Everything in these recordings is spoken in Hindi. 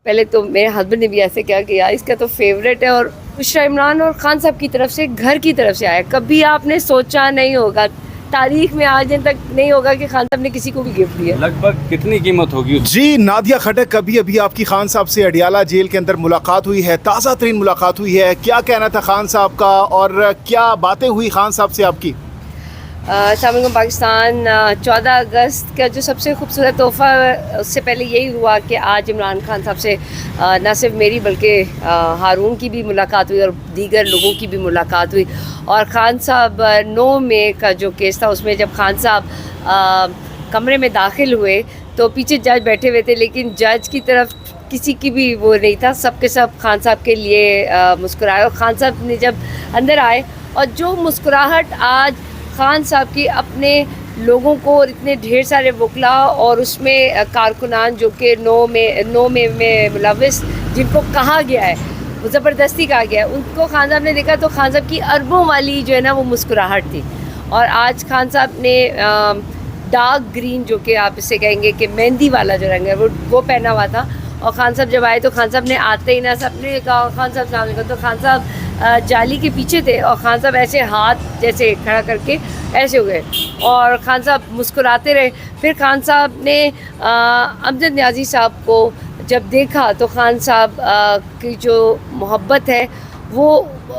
पहले तो मेरे हस्बैंड ने भी ऐसे कहा कि यार इसका तो फेवरेट है, और बुशरा इमरान और खान साहब की तरफ से, घर की तरफ से आया। कभी आपने सोचा नहीं होगा, तारीख में आज दिन तक नहीं होगा कि खान साहब ने किसी को भी गिफ्ट दिया। लगभग कितनी कीमत होगी? जी नादिया खटक, कभी अभी आपकी खान साहब से अडियाला जेल के अंदर मुलाकात हुई है, ताज़ा तरीन मुलाकात हुई है। क्या कहना था खान साहब का और क्या बातें हुई खान साहब से आपकी? अस्सलाम वालेकुम पाकिस्तान। 14 अगस्त का जो सबसे खूबसूरत तोहफ़ा, उससे पहले यही हुआ कि आज इमरान खान साहब से न सिर्फ मेरी बल्कि हारून की भी मुलाकात हुई और दीगर लोगों की भी मुलाकात हुई। और खान साहब 9 मई का जो केस था उसमें जब खान साहब कमरे में दाखिल हुए तो पीछे जज बैठे हुए थे, लेकिन जज की तरफ किसी की भी वो नहीं था, सब के सब खान साहब के लिए मुस्कुराए। और खान साहब ने जब अंदर आए और जो मुस्कुराहट आज खान साहब की अपने लोगों को, और इतने ढेर सारे वकला और उसमें कारकुनान जो कि 9 मई में मुलविस जिनको कहा गया है, वो ज़बरदस्ती कहा गया है, उनको खान साहब ने देखा तो खान साहब की अरबों वाली जो है ना वो मुस्कुराहट थी। और आज खान साहब ने डार्क ग्रीन, जो कि आप इसे कहेंगे कि मेहंदी वाला जो रंग है, वो पहना हुआ था। और खान साहब जब आए तो खान साहब ने आते ही ना सबने कहा खान साहब सलाम अलैकुम, तो खान साहब जाली के पीछे थे और खान साहब ऐसे हाथ जैसे खड़ा करके ऐसे हो गए और खान साहब मुस्कुराते रहे। फिर खान साहब ने अमजद न्याजी साहब को जब देखा तो खान साहब की जो मोहब्बत है वो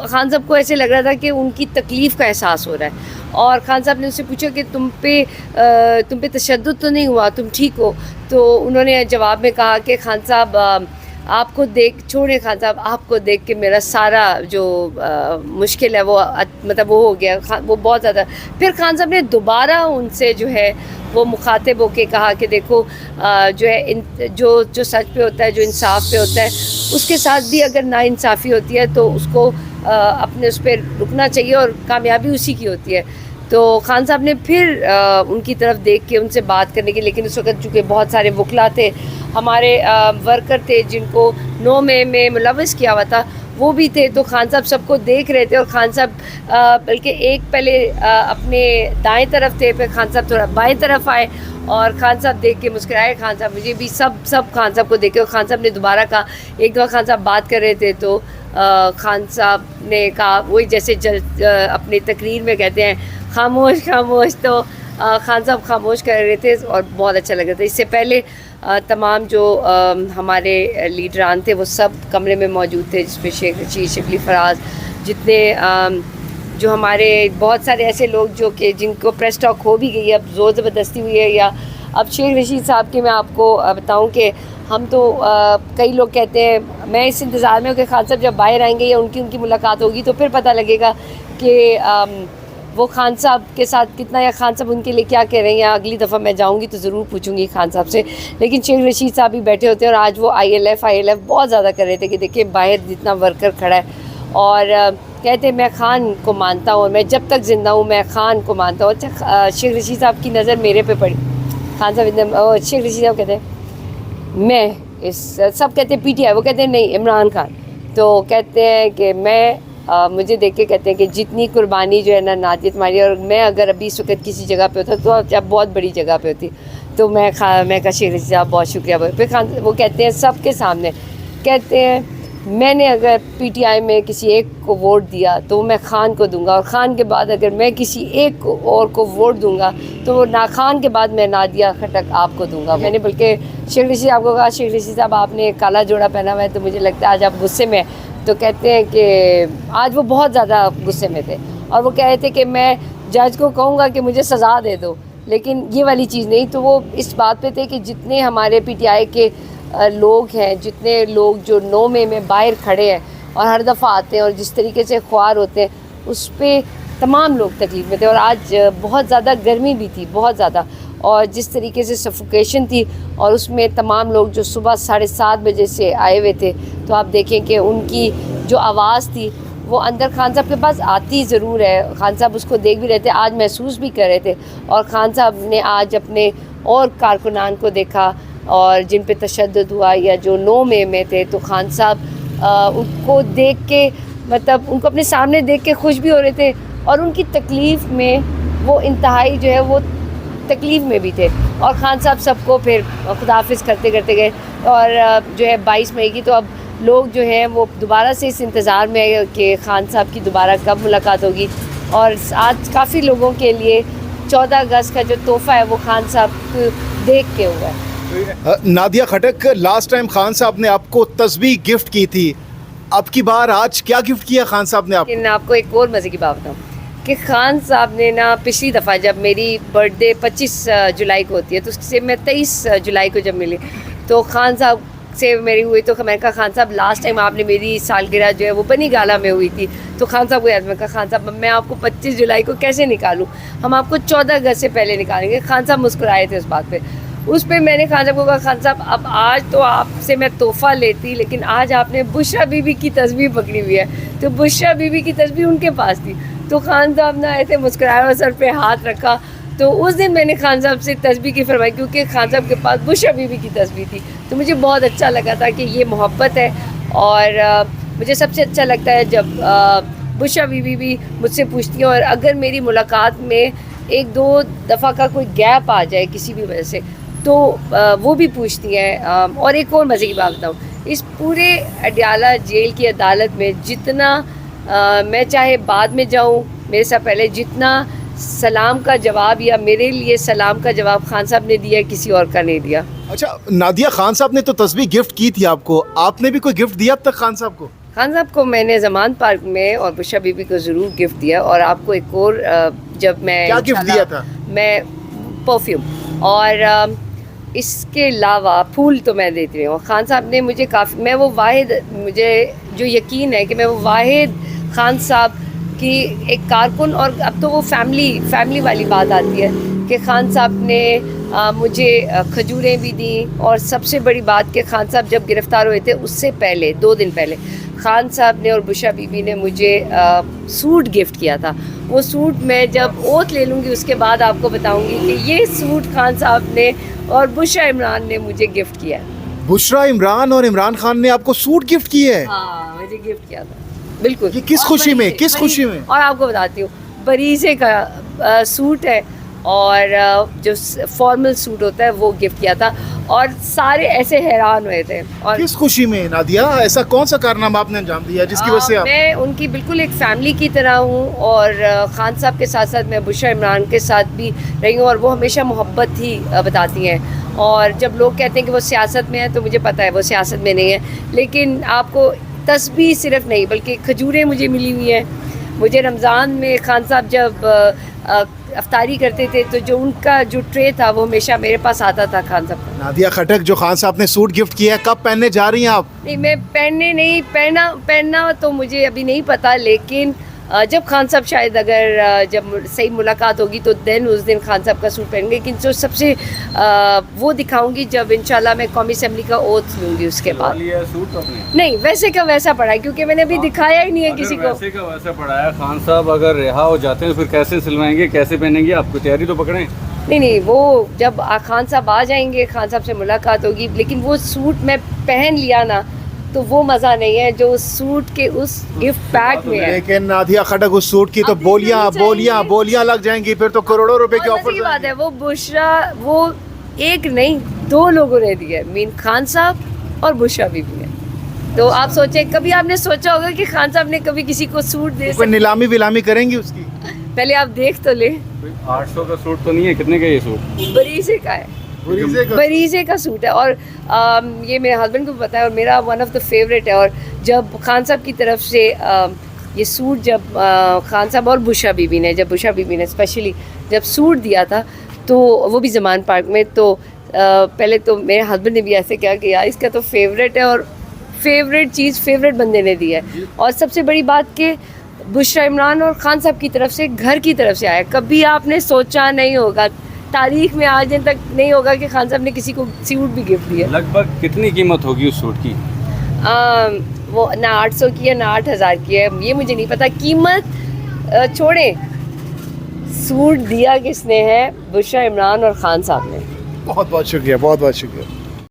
खान साहब को ऐसे लग रहा था कि उनकी तकलीफ़ का एहसास हो रहा है। और खान साहब ने उससे पूछा कि तुम पे तशद्दुद तो नहीं हुआ, तुम ठीक हो? तो उन्होंने जवाब में कहा कि खान साहब आपको देख, छोड़े खान साहब, आपको देख के मेरा सारा जो मुश्किल है वो मतलब वो हो गया, वो बहुत ज़्यादा। फिर खान साहब ने दोबारा उनसे जो है वो मुखातिब होके कहा कि देखो जो है जो सच पे होता है, जो इंसाफ पे होता है, उसके साथ भी अगर नाइंसाफ़ी होती है तो उसको अपने उस पर रुकना चाहिए और कामयाबी उसी की होती है। तो खान साहब ने फिर उनकी तरफ देख के उनसे बात करने की, लेकिन उस वक्त चूँकि बहुत सारे वकला थे, हमारे वर्कर थे जिनको 9 मई में मुलविस किया हुआ था, वो भी थे। तो खान साहब सबको देख रहे थे और खान साहब बल्कि एक पहले अपने दाएं तरफ थे, फिर खान साहब थोड़ा बाएं तरफ आए और खान साहब देख के मुस्कुराए। खान साहब मुझे भी सब खान साहब को देखे और खान साहब ने दोबारा कहा, एक दफ़ा खान साहब बात कर रहे थे तो खान साहब ने कहा, वही जैसे अपनी तकरीर में कहते हैं खामोश खामोश, तो खान साहब खामोश कर रहे थे और बहुत अच्छा लग रहा था। इससे पहले तमाम जो हमारे लीडरान थे वो सब कमरे में मौजूद थे, जिसमें शेख रशीद, शिबली फराज, जितने जो हमारे बहुत सारे ऐसे लोग जो कि जिनको प्रेस टॉक हो भी गई है, अब ज़ोर ज़बरदस्ती हुई है। या अब शेख रशीद साहब के मैं आपको बताऊं कि हम तो कई लोग कहते हैं, मैं इस इंतज़ार में हूँ कि खान साहब जब बाहर आएंगे या उनकी मुलाकात होगी तो फिर पता लगेगा कि वो खान साहब के साथ कितना, या खान साहब उनके लिए क्या कह रहे हैं। या अगली दफ़ा मैं जाऊंगी तो ज़रूर पूछूंगी खान साहब से। लेकिन शेख रशीद साहब भी बैठे होते हैं और आज वो ILF बहुत ज़्यादा कर रहे थे कि देखिए बाहर जितना वर्कर खड़ा है, और कहते हैं मैं खान को मानता हूँ और मैं जब तक ज़िंदा हूँ मैं खान को मानता हूँ। अच्छा, शेख रशीद साहब की नज़र मेरे पे पड़ी। खान साहब एकदम, शेख रशीद साहब कहते हैं मैं इस, सब कहते हैं PTI, वो कहते हैं नहीं इमरान खान। तो कहते हैं कि मैं मुझे देख के कहते हैं कि जितनी कुर्बानी जो है ना नादिया तुम्हारी, और मैं अगर अभी इस वक्त किसी जगह पे होता तो जब बहुत बड़ी जगह पे होती तो मैं कहा शेख रशीद साहब बहुत शुक्रिया। फिर खान वो कहते हैं सबके सामने, कहते हैं मैंने अगर PTI में किसी एक को वोट दिया तो मैं खान को दूंगा, और ख़ान के बाद अगर मैं किसी एक और को वोट दूंगा तो ना खान के बाद मैं नादिया खटक आपको दूंगा। मैंने बल्कि शेख रशीद साहब को कहा, शेख रशीद साहब आपने काला जोड़ा पहना हुआ है तो मुझे लगता है आज आप गुस्से में। तो कहते हैं कि आज वो बहुत ज़्यादा गुस्से में थे और वो कह रहे थे कि मैं जज को कहूँगा कि मुझे सज़ा दे दो, लेकिन ये वाली चीज़ नहीं। तो वो इस बात पे थे कि जितने हमारे PTI के लोग हैं, जितने लोग जो 9 मई में बाहर खड़े हैं और हर दफ़ा आते हैं और जिस तरीके से ख्वार होते हैं, उस पर तमाम लोग तकलीफ़ में थे। और आज बहुत ज़्यादा गर्मी भी थी, बहुत ज़्यादा, और जिस तरीके से सफोकेशन थी, और उसमें तमाम लोग जो सुबह 7:30 बजे से आए हुए थे, तो आप देखें कि उनकी जो आवाज़ थी वो अंदर खान साहब के पास आती ज़रूर है। खान साहब उसको देख भी रहे थे, आज महसूस भी कर रहे थे। और खान साहब ने आज अपने और कारकुनान को देखा और जिन पे तशद्दुद हुआ या जो 9 मई में थे, तो खान साहब उनको देख के, मतलब उनको अपने सामने देख के खुश भी हो रहे थे और उनकी तकलीफ़ में वो इंतहाई जो है वो तकलीफ़ में भी थे। और खान साहब सबको फिर खुदाफिज करते करते गए। और जो है 22 मई की, तो अब लोग जो हैं वो दोबारा से इस इंतज़ार में है कि खान साहब की दोबारा कब मुलाकात होगी। और आज काफ़ी लोगों के लिए 14 अगस्त का जो तोहफ़ा है वो खान साहब को देख के हुआ है। नादिया खटक, लास्ट टाइम खान साहब ने आपको तस्बीह गिफ्ट की थी, अब की बार आज क्या गिफ्ट किया खान साहब ने आपको? लेकिन आपको एक और मज़े की बात बताऊँ कि खान साहब ने ना पिछली दफ़ा जब मेरी बर्थडे 25 जुलाई को होती है, तो उससे मैं 23 जुलाई को जब मिली तो खान साहब से मेरी हुई, तो मैंने कहा खान साहब लास्ट टाइम आपने मेरी सालगिरह जो है वो बनी गाला में हुई थी, तो खान साहब को याद, मैं कहा खान साहब मैं आपको 25 जुलाई को कैसे निकालूं, हम आपको 14 अगस्त से पहले निकालेंगे। खान साहब मुस्कुराए थे उस बात पे। उस पर मैंने खान साहब को कहा खान साहब अब आज तो आपसे मैं तोहफ़ा लेती, लेकिन आज आपने बुशरा बीबी की तस्वीर पकड़ी हुई है, तो बुशरा बीबी की तस्वीर उनके पास थी, तो खान साहब ना ऐसे मुस्कुराया और सर पे हाथ रखा। तो उस दिन मैंने खान साहब से तस्बीह की फरमाई, क्योंकि खान साहब के पास बुशरा बीबी की तस्बीह थी, तो मुझे बहुत अच्छा लगा था कि ये मोहब्बत है। और मुझे सबसे अच्छा लगता है जब बुशरा बीबी भी मुझसे पूछती हैं, और अगर मेरी मुलाकात में 1-2 दफ़ा का कोई गैप आ जाए किसी भी वजह से, तो वो भी पूछती हैं। और एक और मज़े की बात बताऊँ, इस पूरे अडयाला जेल की अदालत में जितना मैं चाहे बाद में जाऊँ, मेरे से पहले जितना सलाम का जवाब या मेरे लिए सलाम का जवाब खान साहब ने दिया, किसी और का नहीं दिया। अच्छा नादिया, खान साहब ने तो तस्बीह गिफ्ट की थी आपको, आपने भी कोई गिफ्ट दिया अब तक खान साहब को? खान साहब को मैंने ज़मान पार्क में और बुशरा बीबी को ज़रूर गिफ्ट दिया, और आपको एक और जब मैं क्या गिफ्ट दिया था? मैं परफ्यूम, और इसके अलावा फूल तो मैं देती रही हूँ। खान साहब ने मुझे काफ़ी, मैं वो वाहिद, मुझे जो यकीन है कि मैं वो वाहिद खान साहब की एक कारकुन, और अब तो वो फैमिली वाली बात आती है कि खान साहब ने मुझे खजूरें भी दी, और सबसे बड़ी बात कि खान साहब जब गिरफ़्तार हुए थे उससे पहले 2 दिन पहले खान साहब ने और बुशरा बीबी ने मुझे सूट गिफ्ट किया था। वो सूट मैं जब ओथ ले लूँगी उसके बाद आपको बताऊँगी कि ये सूट खान साहब ने और बुशरा इमरान ने मुझे गिफ्ट किया है। बुशरा इमरान और इमरान खान ने आपको सूट गिफ्ट किए है? हाँ, मुझे गिफ्ट किया था, बिल्कुल। ये किस खुशी में, किस खुशी में? और आपको बताती हूँ, बरीज़े का सूट है, और जो फॉर्मल सूट होता है वो गिफ्ट किया था, और सारे ऐसे हैरान हुए थे। और किस खुशी में नादिया, ऐसा कौन सा कारनामा आपने अंजाम दिया जिसकी वजह से आप? मैं उनकी बिल्कुल एक फैमिली की तरह हूँ, और खान साहब के साथ साथ मैं बुशरा इमरान के साथ भी रही हूँ, और वो हमेशा मोहब्बत ही बताती हैं। और जब लोग कहते हैं कि वो सियासत में है, तो मुझे पता है वो सियासत में नहीं है, लेकिन आपको तस्बीह सिर्फ नहीं बल्कि खजूरें मुझे मिली हुई हैं। मुझे रमज़ान में खान साहब जब अफ्तारी करते थे, तो जो उनका जो ट्रे था वो हमेशा मेरे पास आता था खान साहब का। नादिया खटक, जो खान साहब ने सूट गिफ्ट किया है, कब पहनने जा रही हैं आप? नहीं, मैं पहनना तो मुझे अभी नहीं पता, लेकिन जब खान साहब शायद अगर जब सही मुलाकात होगी तो देन उस दिन खान साहब का सूट पहनेंगे, लेकिन जो सबसे वो दिखाऊंगी जब इंशाल्लाह मैं कौमी असेंबली का ओथ लूँगी उसके बाद। सूट आपने? नहीं, वैसे का वैसा पड़ा है, क्योंकि मैंने अभी दिखाया ही नहीं है किसी को। वैसे का वैसा पड़ा है। खान साहब अगर रिहा हो जाते हैं तो फिर कैसे सिलवाएंगे, कैसे पहनेंगे? आपको तैयारी तो पकड़ें। नहीं, वो जब खान साहब आ जाएंगे, खान साहब से मुलाकात होगी, लेकिन वो सूट मैं पहन लिया ना, तो वो मज़ा नहीं है जो सूट के उस गिफ्ट पैक में है। लेकिन नादिया खटक, उस सूट की तो अब बोलियां लग जाएंगी, फिर तो करोड़ों रुपए की और ऑफर मज़े की बात है, वो बुशरा वो एक नहीं 2 लोगों ने दिया है, मीन खान साहब और बुशरा बीबी ने। तो आप सोचें, कभी आपने सोचा होगा कि खान साहब ने कभी किसी को सूट दे कोई नीलामी विलामी करेंगी उसकी? पहले आप देख तो ले। 800 का सूट तो नहीं है, कितने का ये सूट? बरीज़े का है, बरीज़े का सूट है, और ये मेरे हस्बैंड को पता है, और मेरा वन ऑफ द फेवरेट है। और जब खान साहब की तरफ से ये सूट जब खान साहब और बुशरा बीबी ने स्पेशली जब सूट दिया था, तो वो भी ज़मान पार्क में, तो पहले तो मेरे हस्बैंड ने भी ऐसे कहा कि यार इसका तो फेवरेट है, और फेवरेट चीज़ फेवरेट बंदे ने दी है। और सबसे बड़ी बात कि बुशरा इमरान और खान साहब की तरफ से, घर की तरफ से आया। कभी आपने सोचा नहीं होगा, तारीख में आज दिन तक नहीं होगा कि खान साहब ने किसी को सूट भी गिफ्ट दिया। लगभग कितनी कीमत होगी उस सूट की? वो ना 800 की है ना 8000 की है, ये मुझे नहीं पता। कीमत छोड़ें, सूट दिया किसने है? बुशरा इमरान और खान साहब ने। बहुत बहुत शुक्रिया, बहुत बहुत शुक्रिया।